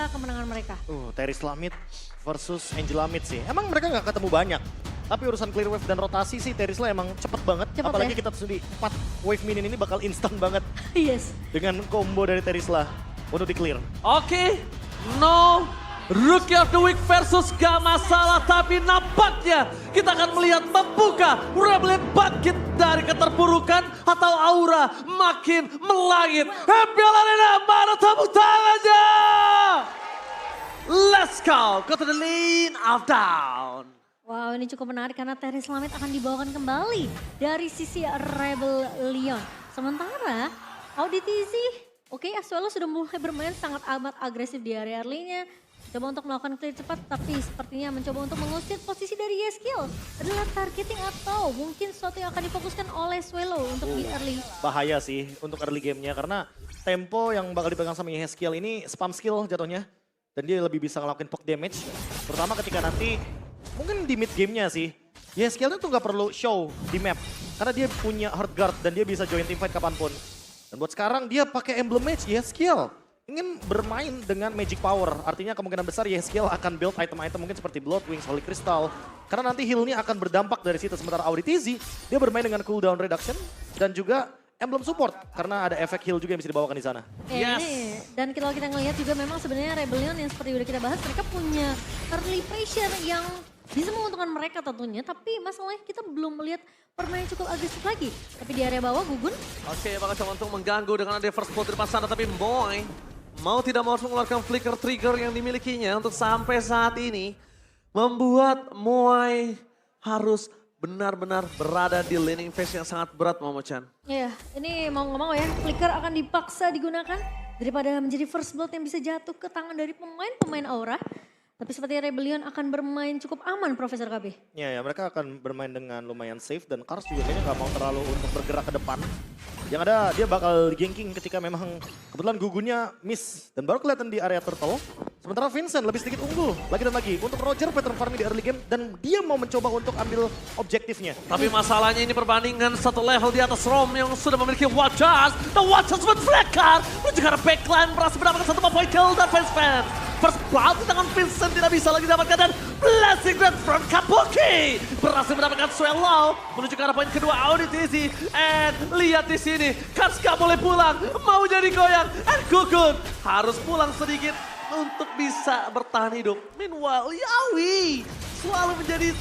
pesta kemenangan mereka. Teris Lamid versus Angela Mid sih. Emang mereka nggak ketemu banyak. Tapi urusan clear wave dan rotasi sih Terisla emang cepet banget. Cepet Apalagi ya? kita sendiri 4 wave minion ini bakal instan banget. Yes. Dengan combo dari Terisla untuk di clear. Oke, no Rookie of the Week versus gak masalah, tapi nampaknya kita akan melihat membuka Rebellion bangkit dari keterpurukan atau aura makin melangit. Happy Arena, mana tepuk tangannya? Let's go to the lane of down. Wow, ini cukup menarik karena Teris Lamid akan dibawakan kembali dari sisi Rebellion. Sementara Auditz, oke, Asuelo sudah mulai bermain sangat amat agresif di area early-nya. Coba untuk melakukan clear cepat, tapi sepertinya mencoba untuk mengusir posisi dari Yeskiel. Adalah targeting atau mungkin sesuatu yang akan difokuskan oleh Suelo untuk di early. Bahaya sih untuk early gamenya karena tempo yang bakal dipegang sama Yeskiel ini spam skill jatuhnya. Dan dia lebih bisa ngelakuin poke damage. Terutama ketika nanti mungkin di mid gamenya sih. Yeskiel itu nggak perlu show di map. Karena dia punya hard guard dan dia bisa join teamfight kapanpun. Dan buat sekarang dia pakai emblem mage Yeskiel. Ingin bermain dengan magic power, artinya kemungkinan besar Yeskiel akan build item-item mungkin seperti Blood Wings, Holy Crystal. Karena nanti heal-nya akan berdampak dari situ. Sementara Auditz, dia bermain dengan cooldown reduction dan juga emblem support. Karena ada efek heal juga yang bisa dibawakan di sana. Yes. Dan kalau kita ngelihat juga memang sebenarnya Rebellion yang seperti udah kita bahas, mereka punya early pressure yang bisa menguntungkan mereka tentunya. Tapi masalahnya kita belum melihat permainan cukup agresif lagi. Tapi di area bawah Gugun. Oke, bakal coba untuk mengganggu dengan ada first blood di depan sana, tapi Boy mau tidak mau harus mengeluarkan flicker trigger yang dimilikinya untuk sampai saat ini membuat Moai harus benar-benar berada di laning phase yang sangat berat, Momo-chan. Ya, ini mau nggak mau ya, flicker akan dipaksa digunakan daripada menjadi first blood yang bisa jatuh ke tangan dari pemain-pemain Aura. Tapi seperti Rebellion akan bermain cukup aman, Profesor KB. Ya, mereka akan bermain dengan lumayan safe dan Kars juga kayaknya nggak mau terlalu untuk bergerak ke depan. Yang ada dia bakal ganking ketika memang kebetulan gugunnya miss dan baru kelihatan di area turtle. Sementara Vincent lebih sedikit unggul lagi dan lagi untuk Roger pattern farming di early game dan dia mau mencoba untuk ambil objektifnya. Tapi masalahnya ini perbandingan satu level di atas Rom yang sudah memiliki Watchers. Dan Watchers with flicker menuju ke arah backline berhasil mendapatkan satu point kill dan fans. First blood di tangan Vincent tidak bisa lagi dapatkan dan blessing red from Kabuki berhasil mendapatkan Swallow menuju ke arah poin kedua Auditz. And lihat di sini, Kars gak boleh pulang, mau jadi goyang. And Gugun harus pulang sedikit untuk bisa bertahan hidup. Meanwhile, Yawi selalu menjadi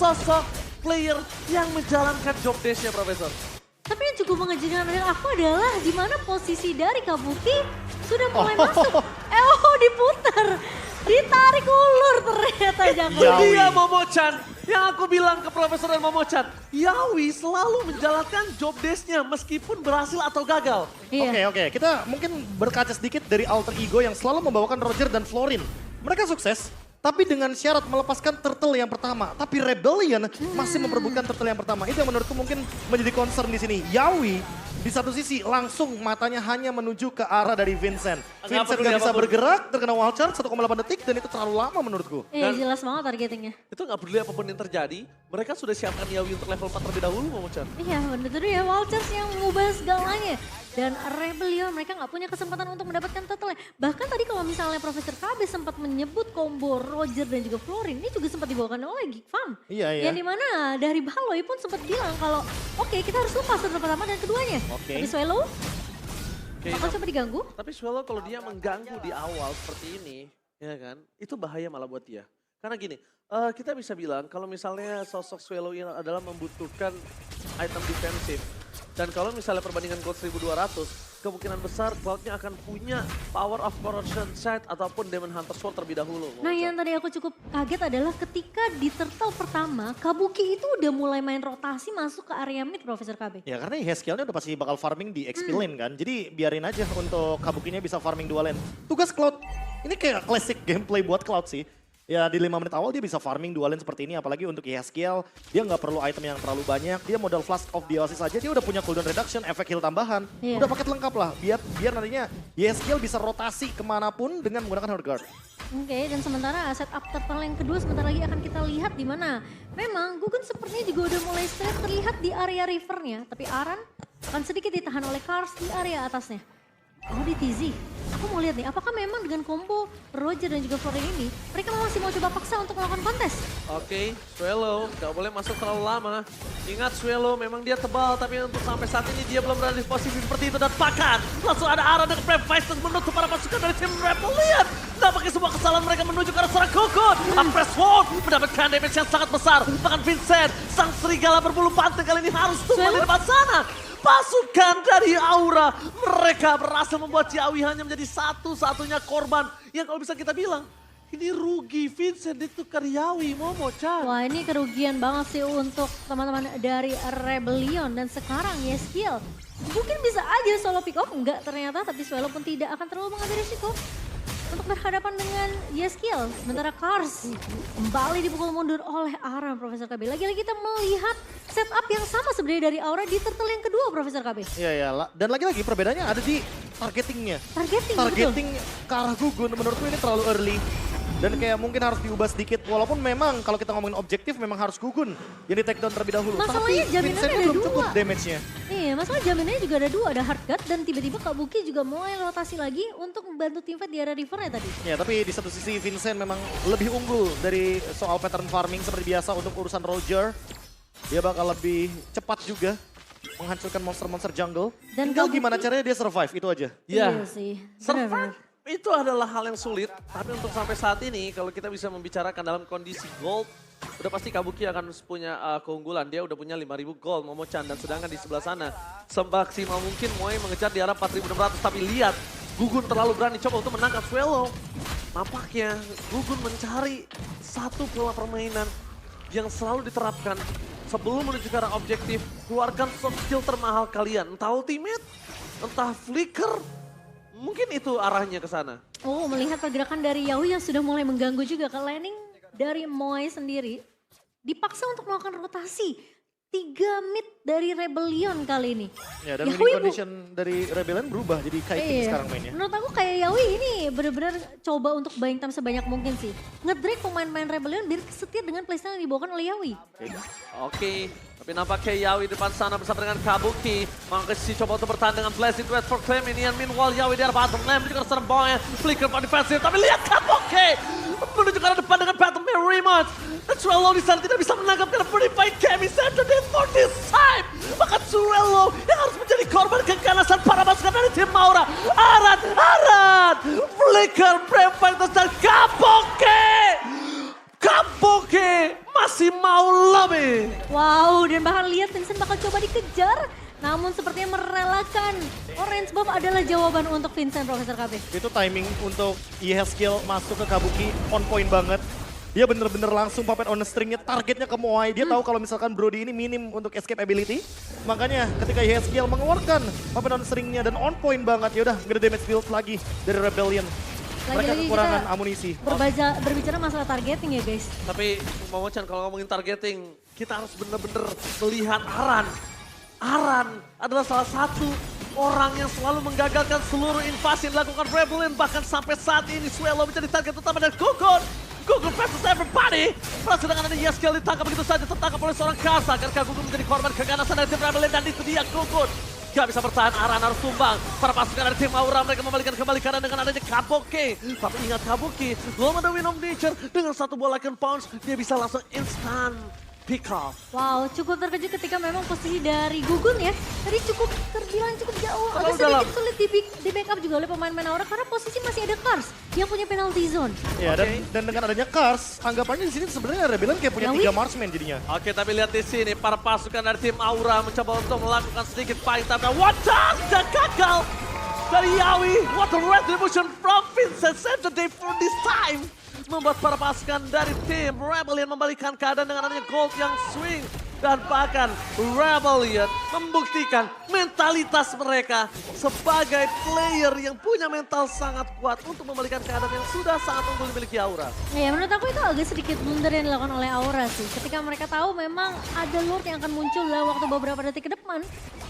sosok player yang menjalankan job desk-nya, Profesor. Tapi yang cukup mengejutkan dari aku adalah di mana posisi dari Kabuki sudah mulai masuk. Diputar, ditarik ulur ternyata Jago. Itu dia Momo-chan yang aku bilang ke Profesor dan Momo-chan. Yawi selalu menjalankan job desk-nya meskipun berhasil atau gagal. Iya. Oke. Kita mungkin berkaca sedikit dari alter ego yang selalu membawakan Roger dan Florin. Mereka sukses, tapi dengan syarat melepaskan turtle yang pertama. Tapi Rebellion masih memperebutkan turtle yang pertama. Itu yang menurutku mungkin menjadi concern di sini. Yawi di satu sisi langsung matanya hanya menuju ke arah dari Vincent. Vincent gak bisa bergerak, terkena wall charge 1,8 detik dan itu terlalu lama menurutku. Iya jelas banget targetingnya. Itu gak peduli apapun yang terjadi, mereka sudah siapkan Yawi untuk level 4 terlebih dahulu, Momo-chan. Iya bener tuh ya, Walters yang mengubah segalanya. Dan Rebellion mereka nggak punya kesempatan untuk mendapatkan turtle. Bahkan tadi kalau misalnya Profesor KB sempat menyebut combo Roger dan juga Florin, ini juga sempat dibawakan oleh Geek Farm. Iya. Yang dimana dari Baloy pun sempat bilang kalau oke, kita harus lepas turtle pertama dan keduanya. Oke. Tapi Swallow Oke, bakal coba diganggu. tapi Swallow kalau dia mengganggu di awal seperti ini, ya kan, itu bahaya malah buat dia. Karena gini, kita bisa bilang kalau misalnya sosok Swallow ini adalah membutuhkan item defensif. Dan kalau misalnya perbandingan gold 1200, kemungkinan besar Cloud-nya akan punya power of corruption sight ataupun Demon Hunter Sword terlebih dahulu. Nah yang tadi aku cukup kaget adalah ketika di turtle pertama, Kabuki itu udah mulai main rotasi masuk ke area mid, Profesor KB. Ya karena Yeskielnya udah pasti bakal farming di XP lane kan. Jadi biarin aja untuk Kabukinya bisa farming 2 lane. Tugas Cloud, ini kayak classic gameplay buat Cloud sih. Ya di 5 menit awal dia bisa farming 2 lane seperti ini. Apalagi untuk Yeskiel, dia nggak perlu item yang terlalu banyak. Dia modal Flask of Dionysus saja, dia udah punya cooldown reduction, efek heal tambahan. Iya. Udah paket lengkap lah. Biar nantinya Yeskiel bisa rotasi kemanapun dengan menggunakan hard guard. Oke, dan sementara setup turtle yang kedua sebentar lagi akan kita lihat di mana. Memang Gugun sepertinya juga udah mulai straight terlihat di area rivernya. Tapi Aran akan sedikit ditahan oleh Kars di area atasnya. TZ. Aku mau lihat nih, apakah memang dengan combo Roger dan juga Florin ini, mereka masih mau coba paksa untuk melakukan kontes? Oke, Swallow gak boleh masuk terlalu lama. Ingat Swallow memang dia tebal, tapi untuk sampai saat ini dia belum berada di posisi seperti itu. Dan bahkan langsung ada arah dengan Brave Fighters menutup para pasukan dari tim Rebellion. Nampaknya semua kesalahan mereka menuju ke arah seorang Gugun. Press Sword mendapatkan damage yang sangat besar. Bahkan Vincent, sang serigala berbulu banteng kali ini harus tumbang di depan sana. Pasukan dari Aura, mereka berhasil membuat Ciawi hanya menjadi satu-satunya korban yang kalau bisa kita bilang, ini rugi. Vincent ditukar Yawi, Momo-chan. Wah, ini kerugian banget sih untuk teman-teman dari Rebellion. Dan sekarang Yeskiel mungkin bisa aja solo pick off, enggak ternyata, tapi Swallow pun tidak akan terlalu mengambil risiko untuk berhadapan dengan Yeskiel. Sementara Kars kembali dipukul mundur oleh Aram, Profesor KB. Lagi-lagi kita melihat setup yang sama sebenarnya dari Aura di turtle yang kedua, Profesor KB. Iya, iya. Dan lagi-lagi perbedaannya ada di targetingnya. Targeting ke arah Gugun menurutku ini terlalu early. Dan kayak mungkin harus diubah sedikit. Walaupun memang kalau kita ngomongin objektif memang harus Gugun yang di take down terlebih dahulu. Masalahnya Tapi jaminannya Vincentnya ada belum dua. cukup damage-nya. Iya, masalah jaminannya juga ada dua, ada Hard Cut dan tiba-tiba Kak Buki juga mulai rotasi lagi untuk membantu tim fight di area rivernya tadi. Ya, tapi di satu sisi Vincent memang lebih unggul dari soal pattern farming seperti biasa untuk urusan Roger. Dia bakal lebih cepat juga menghancurkan monster-monster jungle. Dan Tinggal Kak gimana Buki- caranya dia survive, itu aja. Iya sih, benar-benar. Survive itu adalah hal yang sulit, tapi untuk sampai saat ini kalau kita bisa membicarakan dalam kondisi gold, udah pasti Kabuki akan punya keunggulan. Dia udah punya 5.000 gold, Momo-chan, dan sedangkan di sebelah sana semaksimal mungkin Moe mengejar di arah 4.600, tapi lihat Gugun terlalu berani coba untuk menangkap Swallow. Nampaknya Gugun mencari satu pola permainan yang selalu diterapkan sebelum menuju ke arah objektif. Keluarkan soft skill termahal kalian, entah ultimate, entah flicker. Mungkin itu arahnya ke sana. Oh, melihat pergerakan dari Yawi yang sudah mulai mengganggu juga ke laning dari Moe sendiri. Dipaksa untuk melakukan rotasi. 3 mid dari Rebellion kali ini. Ya, dan Yawi winning condition dari Rebellion berubah jadi kiting sekarang mainnya. Menurut aku kayak Yawi ini benar-benar coba untuk buying time sebanyak mungkin sih. Nge-drag pemain-pemain Rebellion biar setia dengan playstyle yang dibawakan oleh Yawi. Oke, tapi nampaknya Yawi depan sana bersama dengan Kabuki. Mangkesi coba untuk bertahan dengan Blessing Duet for Claim ini. And meanwhile Yawi di arah bottom lane juga serang bawahnya. Flicker on defensive, tapi lihat Kabuki menuju ke arah depan dengan Phantom Mirror Rematch. Dan Swallow di sana tidak bisa menangkap karena Purify Kemi Saturday for this time. Maka Swallow yang harus menjadi korban keganasan para pasukan dari tim Aura. Arat, Flicker, Brave Fighters dan Kabuki masih mau lebih. Wow, dan bahkan lihat Vincent bakal coba dikejar. Namun sepertinya merelakan Orange Buff adalah jawaban untuk Vincent, Profesor KB. Itu timing untuk Yeskiel masuk ke Kabuki on point banget. Dia bener-bener langsung puppet on the stringnya, targetnya ke Moai. Dia tahu kalau misalkan Brody ini minim untuk escape ability. Makanya ketika Yeskiel mengeluarkan puppet on the stringnya dan on point banget, yaudah nggak ada damage build lagi dari Rebellion. Mereka Lagi-lagi kekurangan kita amunisi. Berbicara masalah targeting ya guys. Tapi Momo-chan kalau ngomongin targeting, kita harus bener-bener melihat Aran. Aran adalah salah satu orang yang selalu menggagalkan seluruh invasi yang dilakukan Rebellion. Bahkan sampai saat ini Swallow menjadi target utama dari Gugun. Gugun versus everybody. Berhasil dengan ada Yeskiel ditangkap begitu saja, tertangkap oleh seorang Karsa. Karena Gugun menjadi korban keganasan dari tim Rebellion dan itu dia Gugun. Gak bisa bertahan, Aran harus tumbang. Para pasukan dari tim Aura mereka membalikan kembali karena dengan adanya Kabuki. Tapi ingat Kabuki, belum ada Wind of Nature. Dengan satu bola Icon Punch, dia bisa langsung instant pick off. Wow, cukup terkejut ketika memang posisi dari Gugun ya. Tadi terbilang cukup jauh, Terlalu agak dalam. sedikit sulit di backup juga oleh pemain-pemain Aura. Karena posisi masih ada Kars yang punya penalty zone. Ya, Oke. dan dengan adanya Kars, anggapannya di sini sebenarnya Rebellion kayak punya Yawi? 3 marksman jadinya. Oke, tapi lihat di sini para pasukan dari tim Aura mencoba untuk melakukan sedikit fight tapi wadah dan gagal dari Yawi. What a retribution from Vincent save the day for this time. Membuat para pasukan dari tim Rebellion membalikan keadaan dengan adanya gold yang swing. Dan bahkan Rebellion membuktikan mentalitas mereka sebagai player yang punya mental sangat kuat untuk membalikan keadaan yang sudah sangat unggul dimiliki Aura. Ya menurut aku itu agak sedikit blunder yang dilakukan oleh Aura sih. Ketika mereka tahu memang ada Lord yang akan muncul dalam waktu beberapa detik ke depan.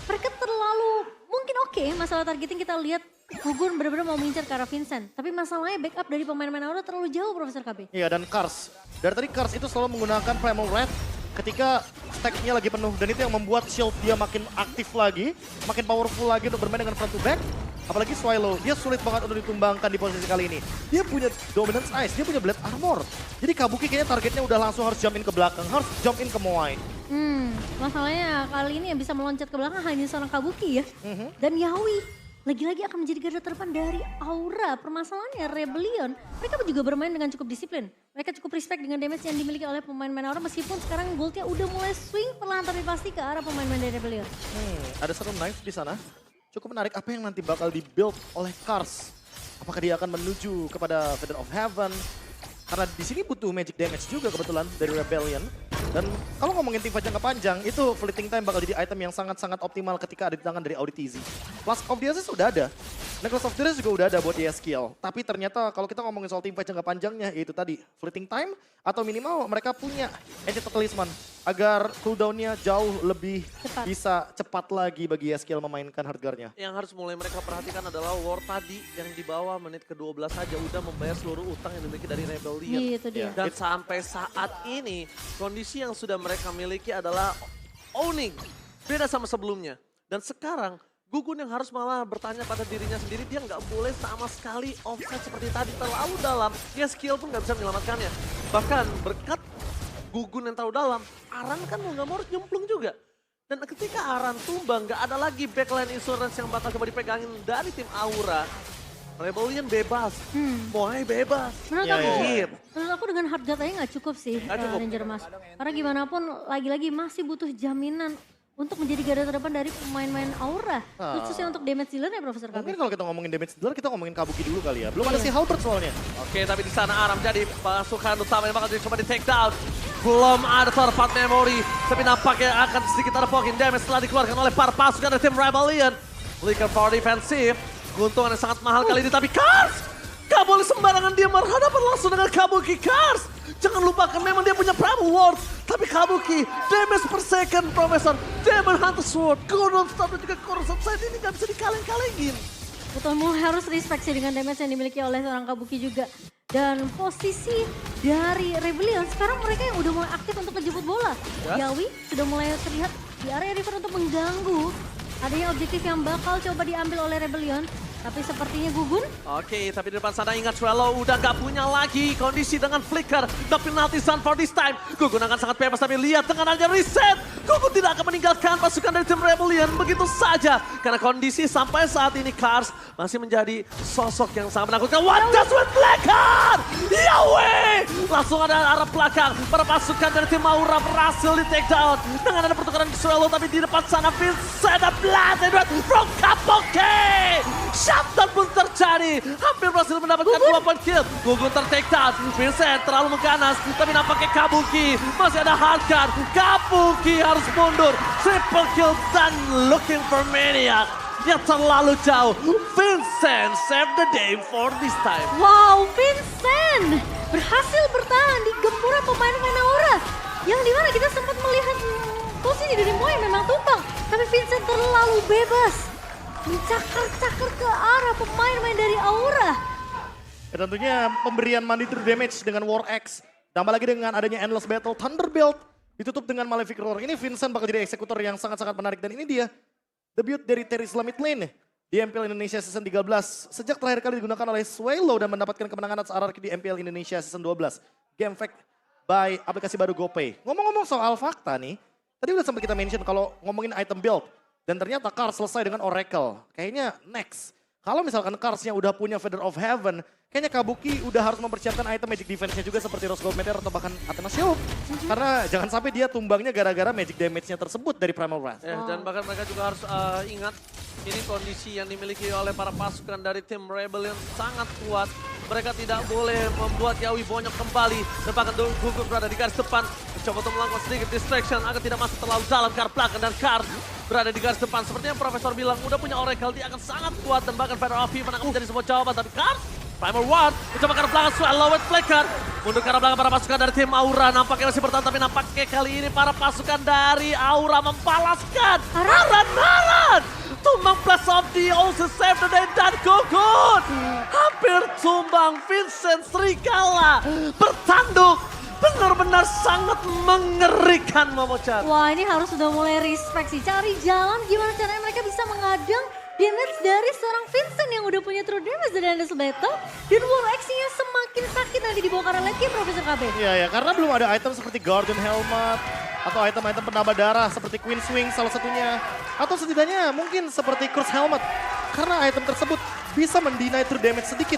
Mereka terlalu mungkin oke masalah targeting kita lihat Gugun benar-benar mau mengincar ke arah Vincent. Tapi masalahnya backup dari pemain-pemain Aura terlalu jauh Profesor KB. Iya, dan Kars. Dari tadi Kars itu selalu menggunakan Primal Red ketika stacknya lagi penuh. Dan itu yang membuat shield dia makin aktif lagi, makin powerful lagi untuk bermain dengan front to back. Apalagi Swallow, dia sulit banget untuk ditumbangkan di posisi kali ini. Dia punya Dominance Ice, dia punya Blade Armor. Jadi Kabuki kayaknya targetnya udah langsung harus jump in ke belakang, harus jump in ke Moai. Masalahnya kali ini yang bisa meloncat ke belakang hanya seorang Kabuki ya. Dan Yawi lagi-lagi akan menjadi garda terdepan dari Aura. Permasalahannya Rebellion, mereka juga bermain dengan cukup disiplin. Mereka cukup respect dengan damage yang dimiliki oleh pemain-pemain Aura meskipun sekarang goldnya udah mulai swing perlahan tapi pasti ke arah pemain-pemain dari Rebellion. Ada satu knife di sana. Cukup menarik apa yang nanti bakal di-build oleh Kars. Apakah dia akan menuju kepada Feather of Heaven? Karena di sini butuh magic damage juga kebetulan dari Rebellion. Dan kalau ngomongin teamfight jangka panjang, itu fleeting time bakal jadi item yang sangat-sangat optimal ketika ada di tangan dari Auditizi. Flask of the Aces udah ada. Necklace of the Aces juga udah ada buat ESKL. Tapi ternyata kalau kita ngomongin soal teamfight jangka panjangnya, yaitu tadi fleeting time atau minimal mereka punya Enchanted Talisman agar cooldown-nya jauh lebih bisa cepat lagi bagi ESKL memainkan hardguard-nya. Yang harus mulai mereka perhatikan adalah war tadi yang di bawah menit ke-12 saja udah membayar seluruh utang yang dimiliki dari Rebellion. Itu dia. Dan sampai saat ini kondisi yang sudah mereka miliki adalah owning. Beda sama sebelumnya. Dan sekarang Gugun yang harus malah bertanya pada dirinya sendiri, dia nggak boleh sama sekali offset seperti tadi terlalu dalam. Dia skill pun nggak bisa menyelamatkannya. Bahkan berkat Gugun yang terlalu dalam, Aran kan mau nggak mau harus nyemplung juga. Dan ketika Aran tumbang, nggak ada lagi backline insurance yang bakal coba dipegangin dari tim Aura. Rebellion bebas, Moai bebas. Menurut aku dengan hardguard aja nggak cukup sih Ranger Mas. Karena gimana pun lagi-lagi masih butuh jaminan untuk menjadi garda terdepan dari pemain-pemain Aura. Khususnya untuk damage dealer ya Profesor Kabi. Mungkin kalau kita ngomongin damage dealer, kita ngomongin Kabuki dulu kali ya. Belum ada si Halberd soalnya. Oke, tapi di sana Aram jadi pasukan utama yang bakal dicoba di take down. Belum ada tempat memori, tapi nampaknya akan sedikit ada poking damage setelah dikeluarkan oleh para pasukan dari tim Rebellion. Flicker for defensif, keuntungan yang sangat mahal kali ini, tapi Kars! Gak boleh sembarangan dia berhadapan langsung dengan Kabuki. Kars! Jangan lupakan memang dia punya Primal Ward. Tapi Kabuki, damage per second, Profesor. Demon Hunter Sword, Gordon Star dan juga Coruscant Side ini gak bisa dikaleng-kalengin. Betul, harus respect sih dengan damage yang dimiliki oleh seorang Kabuki juga. Dan posisi dari Rebellion, sekarang mereka yang udah mulai aktif untuk menjemput bola. Yawi sudah mulai terlihat di area river untuk mengganggu. Adanya objektif yang bakal coba diambil oleh Rebellion. Tapi sepertinya Gugun. Oke, tapi di depan sana ingat Swallow udah gak punya lagi kondisi dengan Flicker. The penalty zone for this time. Gugun akan sangat bebas, tapi lihat dengan adanya reset. Gugun tidak akan meninggalkan pasukan dari tim Rebellion begitu saja. Karena kondisi sampai saat ini Kars masih menjadi sosok yang sangat menakutkan. What does with Flicker? Yahweh! Langsung ada arah belakang. Para pasukan dari tim Aura berhasil di take down. Dengan ada pertukaran Swallow, tapi di depan sana Vincent Blood Edward from Kabuki. Shutdown pun terjadi, hampir berhasil mendapatkan 2 point kill. Gugun ter-take down, Vincent terlalu mengganas, tapi nampaknya Kabuki masih ada hardguard. Kabuki harus mundur, triple kill dan looking for Maniac yang terlalu jauh. Vincent save the day for this time. Wow, Vincent berhasil bertahan di gempuran pemain-pemain Aura. Yang dimana kita sempat melihat posisi dari Moai memang tumbang, tapi Vincent terlalu bebas. Mencakar-cakar ke arah pemain-pemain dari Aura. Ya, tentunya pemberian mandatory damage dengan War Axe. Tambah lagi dengan adanya Endless Battle Thunderbolt. Ditutup dengan Malefic Roar. Ini Vincent bakal jadi eksekutor yang sangat-sangat menarik. Dan ini dia debut dari Terry Mid Lane di MPL Indonesia Season 13. Sejak terakhir kali digunakan oleh Swallow dan mendapatkan kemenangan atas RRQ di MPL Indonesia Season 12. Game Fact by aplikasi baru GoPay. Ngomong-ngomong soal fakta nih. Tadi udah sempat kita mention kalau ngomongin item build. Dan ternyata Kars selesai dengan Oracle. Kayaknya next. Kalau misalkan Karsnya udah punya Feather of Heaven, kayaknya Kabuki udah harus mempersiapkan item Magic Defense-nya juga seperti Rose Gold Meteor atau bahkan Athena Shield. Karena jangan sampai dia tumbangnya gara-gara Magic Damage-nya tersebut dari Primal Wrath. Dan bahkan mereka juga harus ingat, ini kondisi yang dimiliki oleh para pasukan dari tim Rebellion sangat kuat. Mereka tidak boleh membuat Yawi bonyok kembali. Dan bahkan Gugun berada di garis depan. Mencoba untuk melakukan sedikit distraction agar tidak masuk terlalu dalam ke arah belakang. Dan Kars berada di garis depan. Sepertinya Profesor bilang udah punya Oracle, dia akan sangat kuat. Dan bahkan Feather of Heaven akan menjadi sebuah jawaban. Tapi Kars, Primal Ward, mencoba ke arah belakang, Swallow with Flicker. Mundur ke arah belakang para pasukan dari tim Aura. Nampaknya masih bertahan, tapi nampaknya kali ini para pasukan dari Aura membalaskan. Aran! Tumbang plus of the also save the day dan Gugun. Hampir tumbang Vincent Serigala. Bertanduk. Benar-benar sangat mengerikan Momocan. Wah, ini harus sudah mulai respect sih. Cari jalan gimana caranya mereka bisa mengadang damage dari seorang Vincent yang udah punya true damage dari Endless Battle. Dan War X-nya semakin sakit nanti dibawa karena lagi Profesor KB. Iya ya, karena belum ada item seperti Guardian Helmet atau item-item penambah darah seperti Queen Swing salah satunya. Atau setidaknya mungkin seperti Curse Helmet. Karena item tersebut bisa mendinai true damage sedikit.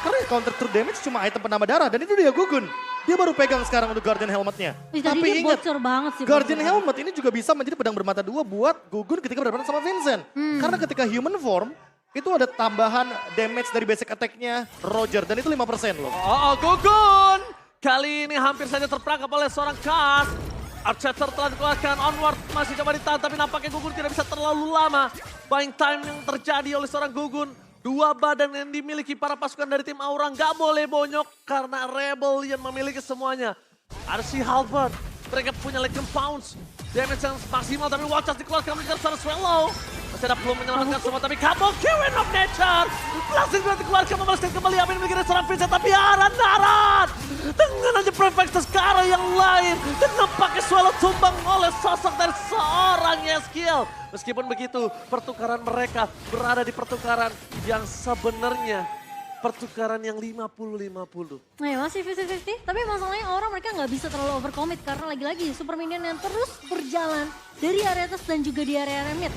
Karena counter true damage cuma item penambah darah dan itu dia Gugun. Dia baru pegang sekarang untuk Guardian Helmetnya. Wih, tadi Tapi dia ingat, bocor banget sih. Guardian Profesor KB. Helmet ini juga bisa menjadi pedang bermata dua buat Gugun ketika berhadapan sama Vincent. Karena ketika human form, itu ada tambahan damage dari basic attack-nya Roger. Dan itu 5% loh. Oh, Gugun! Kali ini hampir saja terperangkap oleh seorang Kas. Archer telah dikeluarkan, Onward masih coba ditahan, tapi nampaknya Gugun tidak bisa terlalu lama. Buying time yang terjadi oleh seorang Gugun. Dua badan yang dimiliki para pasukan dari tim Aura nggak boleh bonyok karena Rebellion memiliki semuanya. Ada si Halberd, mereka punya Legion Pounce. Damage yang maksimal tapi Watch Out dikeluarkan mengejar seorang Swallow. Masih ada belum menyelamatkan semua tapi Kabok Kirin of Nature. Langsung dikeluarkan membalaskan kembali apa yang dimiliki dari seorang Vincent tapi Aran. Dengan aja prefektus ke arah yang lain. Dan nampaknya Swallow tumbang oleh sosok dari seorang Yeskiel. Meskipun begitu, pertukaran mereka berada di pertukaran yang sebenarnya pertukaran yang 50-50. Nah ya masih 50-50, tapi masalahnya orang mereka nggak bisa terlalu overcommit karena lagi-lagi Super Minion yang terus berjalan dari area atas dan juga di area mid.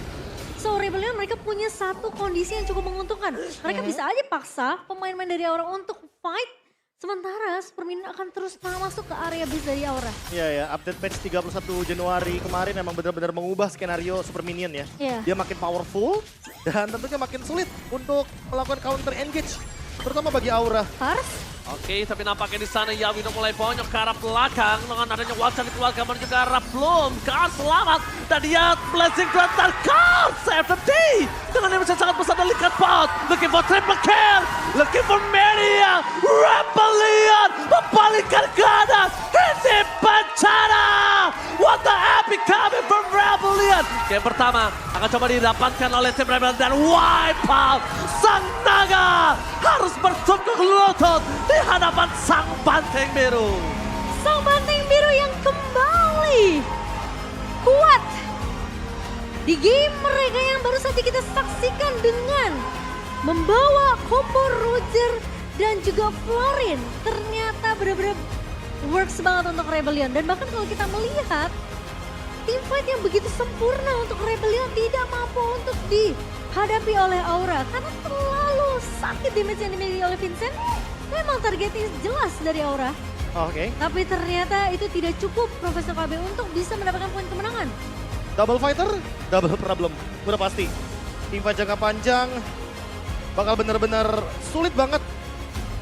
So Rebellion mereka punya satu kondisi yang cukup menguntungkan. Mereka bisa aja paksa pemain-pemain dari Aura untuk fight. Sementara Super Minion akan terus masuk ke area base dari Aura. Iya ya, update patch 31 Januari kemarin emang benar-benar mengubah skenario Super Minion ya. Iya. Dia makin powerful dan tentunya makin sulit untuk melakukan counter engage. Terutama bagi Aura. Harus Oke, tapi nampaknya di sana Yawi udah mulai bonyok ke arah belakang dengan adanya Watson dikeluarkan menuju ke arah Bloom. Kar selamat dan dia blessing dan Kar save the day dengan damage yang sangat besar dari Likat Pot. Looking for triple kill, looking for Mania. Rebellion membalikkan keadaan. Ini bencana. What the epic coming from Rebellion. Game pertama akan coba didapatkan oleh tim Rebellion dan wipe out. Sang Naga harus bertukuk lutut di hadapan Sang Banteng Biru. Sang Banteng Biru yang kembali kuat di game mereka yang baru saja kita saksikan dengan membawa combo Roger dan juga Florin. Ternyata benar-benar works banget untuk Rebellion. Dan bahkan kalau kita melihat teamfight yang begitu sempurna untuk Rebellion tidak mampu untuk dihadapi oleh Aura. Karena terlalu sakit damage yang dimiliki oleh Vincent. Memang targetnya jelas dari Aura. Oke. Tapi ternyata itu tidak cukup Profesor KB untuk bisa mendapatkan poin kemenangan. Double fighter, double problem. Udah pasti. Teamfight jangka panjang bakal benar-benar sulit banget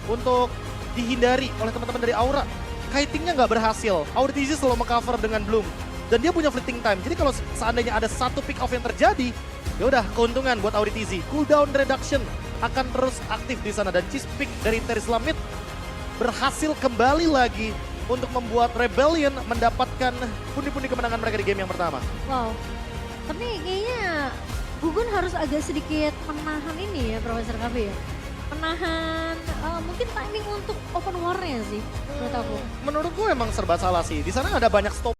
untuk dihindari oleh teman-teman dari Aura. Kitingnya nggak berhasil. Auditizi selalu mengcover dengan Bloom. Dan dia punya fleeting time. Jadi kalau seandainya ada satu pick off yang terjadi, ya udah keuntungan buat Auditizi. Cooldown reduction akan terus aktif di sana. Dan cheese pick dari Terislamit berhasil kembali lagi untuk membuat Rebellion mendapatkan pundi-pundi kemenangan mereka di game yang pertama. Wow. Tapi kayaknya Gugun harus agak sedikit menahan ini ya Profesor KB ya. Menahan mungkin timing untuk open war-nya sih menurut aku. Menurutku emang serba salah sih. Di sana ada banyak stop